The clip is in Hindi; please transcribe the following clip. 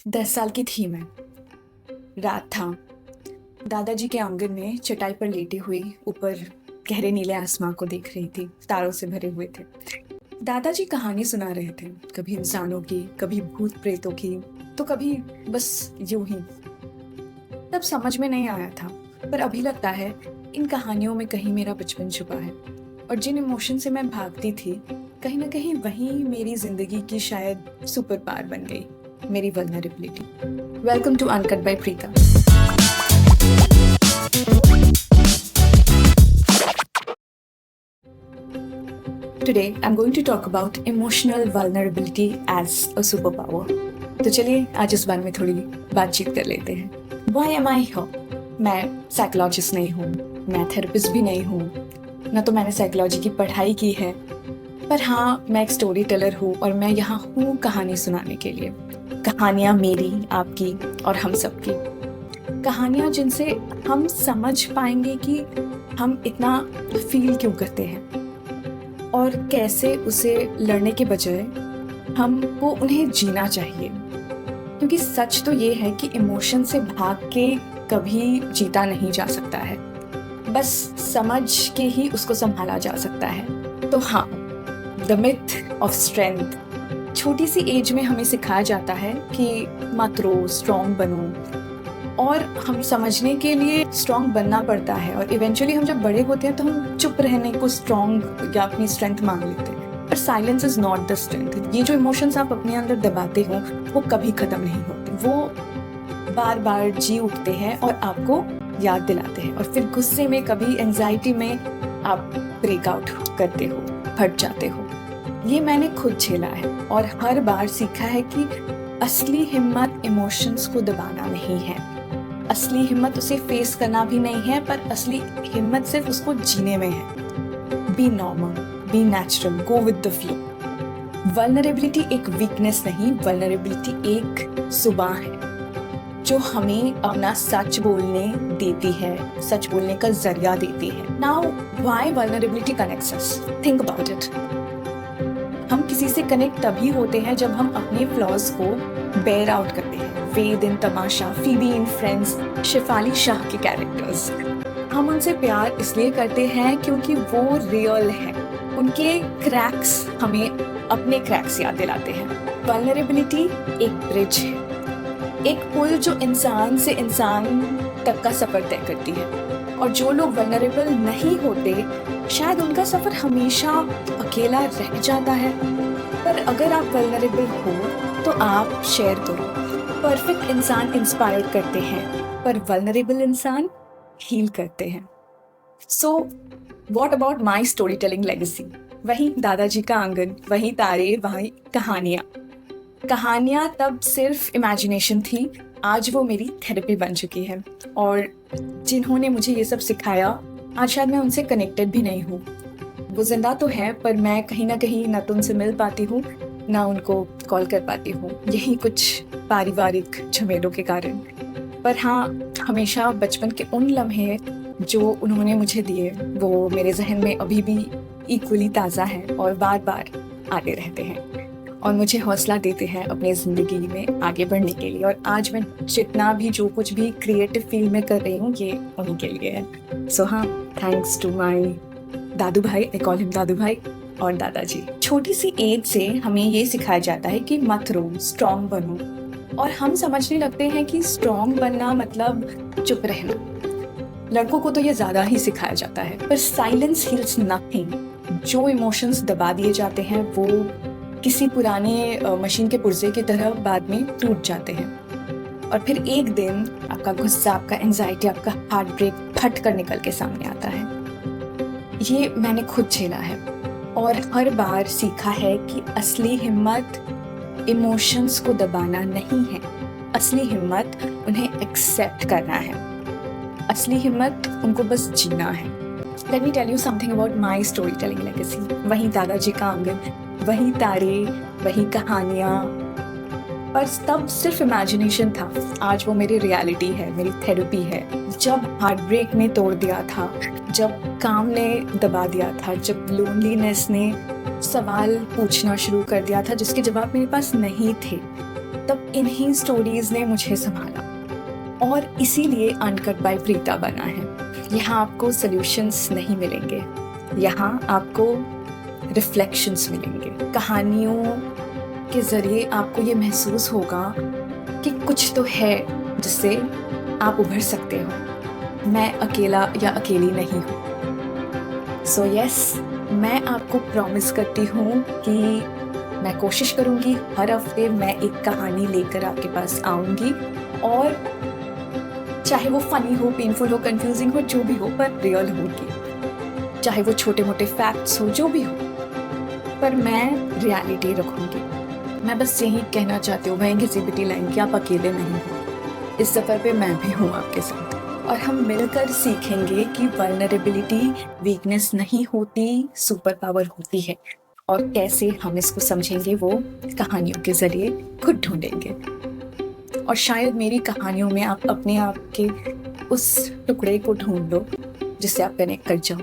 10 साल की थी मैं। रात था। दादाजी के आंगन में चटाई पर लेटी हुई ऊपर गहरे नीले आसमां को देख रही थी। तारों से भरे हुए थे। दादाजी कहानी सुना रहे थे, कभी इंसानों की, कभी भूत प्रेतों की, तो कभी बस यूं ही। तब समझ में नहीं आया था, पर अभी लगता है इन कहानियों में कहीं मेरा बचपन छुपा है। और जिन इमोशन से मैं भागती थी, कहीं ना कहीं वही मेरी जिंदगी की शायद सुपर पावर बन गई, मेरी vulnerability. Welcome to uncut by Preeta. Today I'm going to talk about emotional vulnerability as a superpower. तो चलिए आज इस बारे में थोड़ी बातचीत कर लेते हैं। Why am I here? मैं साइकोलॉजिस्ट नहीं हूँ, मैं थेरेपिस्ट भी नहीं हूँ, न तो मैंने साइकोलॉजी की पढ़ाई की है, पर हाँ मैं एक स्टोरी टेलर हूँ और मैं यहाँ हूँ कहानी सुनाने के लिए। कहानियाँ मेरी, आपकी और हम सबकी। कहानियाँ जिनसे हम समझ पाएंगे कि हम इतना फील क्यों करते हैं और कैसे उसे लड़ने के बजाय हमको उन्हें जीना चाहिए। क्योंकि सच तो ये है कि इमोशन से भाग के कभी जीता नहीं जा सकता है, बस समझ के ही उसको संभाला जा सकता है। तो हाँ, द मिथ ऑफ स्ट्रेंथ। छोटी सी एज में हमें सिखाया जाता है कि मत रो, स्ट्रॉन्ग बनो, और हम समझने के लिए स्ट्रॉन्ग बनना पड़ता है। और इवेंचुअली हम जब बड़े होते हैं तो हम चुप रहने को स्ट्रॉन्ग या अपनी स्ट्रेंथ मान लेते हैं, पर silence is not the strength. ये जो इमोशंस आप अपने अंदर दबाते हो वो कभी खत्म नहीं होते, वो बार बार जी उठते हैं और आपको याद दिलाते हैं। और फिर गुस्से में, कभी एंजाइटी में आप ब्रेकआउट करते हो, फट जाते हो। ये मैंने खुद झेला है और हर बार सीखा है कि असली हिम्मत इमोशंस को दबाना नहीं है, असली हिम्मत उसे फेस करना भी नहीं है, पर असली हिम्मत सिर्फ उसको जीने में है। Be normal, be natural, go with the flow. Vulnerability एक वीकनेस नहीं, वल्नरेबिलिटी एक सुबह है जो हमें अपना सच बोलने देती है, सच बोलने का जरिया देती है। Now why vulnerability connects us? Think about it. हम किसी से कनेक्ट तभी होते हैं जब हम अपने फ्लॉज को बेयर आउट करते हैं। वेद इन तमाशा, फीबी इन फ्रेंड्स, शेफाली शाह के कैरेक्टर्स। हम उनसे प्यार इसलिए करते हैं क्योंकि वो रियल है। उनके क्रैक्स हमें अपने क्रैक्स याद दिलाते हैं। वल्नरेबिलिटी एक ब्रिज है, एक पुल जो इंसान से इंसान तक का सफर तय करती है। और जो लोग वल्नरेबल नहीं होते, शायद उनका सफर हमेशा अकेला रह जाता है। पर अगर आप वल्नरेबल हो तो आप शेयर करो। परफेक्ट इंसान इंस्पायर करते हैं, पर वल्नरेबल इंसान हील करते हैं। So what about my story telling legacy? वही दादाजी का आंगन, वही तारे, वही कहानियाँ। कहानियाँ तब सिर्फ इमेजिनेशन थी, आज वो मेरी थेरेपी बन चुकी है। और जिन्होंने मुझे ये सब सिखाया, आज शायद मैं उनसे कनेक्टेड भी नहीं हूँ। वो जिंदा तो है, पर मैं कहीं ना कहीं ना तो उनसे मिल पाती हूँ, ना उनको कॉल कर पाती हूँ, यही कुछ पारिवारिक झमेलों के कारण। पर हाँ, हमेशा बचपन के उन लम्हे जो उन्होंने मुझे दिए वो मेरे जहन में अभी भी इक्वली ताज़ा है और बार बार आते रहते हैं और मुझे हौसला देते हैं अपनी ज़िंदगी में आगे बढ़ने के लिए। और आज मैं जितना भी, जो कुछ भी क्रिएटिव फील्ड में कर रही हूँ, ये उन्हीं के लिए है। सो हाँ, थैंक्स टू माई दादू भाई, आई कॉल हिम दादू भाई, और दादाजी। छोटी सी एज से हमें ये सिखाया जाता है कि मत रो, स्ट्रॉन्ग बनो। और हम समझने लगते हैं कि स्ट्रॉन्ग बनना मतलब चुप रहना। लड़कों को तो ये ज़्यादा ही सिखाया जाता है, पर साइलेंस हील्स नथिंग। जो इमोशंस दबा दिए जाते हैं वो किसी पुराने मशीन के पुर्जे की तरह बाद में टूट जाते हैं। और फिर एक दिन आपका गुस्सा, आपका एंजाइटी, आपका हार्ट ब्रेक फट कर निकल के सामने आता है। ये मैंने खुद झेला है और हर बार सीखा है कि असली हिम्मत इमोशंस को दबाना नहीं है, असली हिम्मत उन्हें एक्सेप्ट करना है, असली हिम्मत उनको बस जीना है। Let me tell you something about my story telling legacy. वही दादाजी का आंगन, वही तारे, वही कहानियाँ, पर तब सिर्फ इमेजिनेशन था। आज वो मेरी रियलिटी है, मेरी थेरेपी है। जब हार्ट ब्रेक ने तोड़ दिया था, जब काम ने दबा दिया था, जब लोनलीनेस ने सवाल पूछना शुरू कर दिया था जिसके जवाब मेरे पास नहीं थे, तब इन्हीं स्टोरीज ने मुझे संभाला और इसीलिए अनकट बाय प्रीता बना है। यहाँ आपको सॉल्यूशंस नहीं मिलेंगे, यहाँ आपको रिफ्लेक्शंस मिलेंगे। कहानियों के ज़रिए आपको ये महसूस होगा कि कुछ तो है जिससे आप उभर सकते हो। मैं अकेला या अकेली नहीं हूँ। सो यस, मैं आपको प्रॉमिस करती हूँ कि मैं कोशिश करूँगी हर हफ्ते मैं एक कहानी लेकर आपके पास आऊँगी, और चाहे वो फनी हो, पेनफुल हो, कंफ्यूजिंग हो, जो भी हो, पर रियल होगी। चाहे वो छोटे मोटे फैक्ट्स हो, जो भी हो, पर मैं रियलिटी रखूँगी। मैं बस यही कहना चाहती हूँ, वहीं किसी बिटी लाइन कि आप अकेले नहीं हो। इस सफ़र पे मैं भी हूँ आपके साथ, और हम मिलकर सीखेंगे कि वल्नरेबिलिटी वीकनेस नहीं होती, सुपर पावर होती है, और कैसे हम इसको समझेंगे वो कहानियों के ज़रिए खुद ढूंढेंगे। और शायद मेरी कहानियों में आप अपने आप के उस टुकड़े को ढूंढ लो जिससे आप कनेक्ट कर जाओ।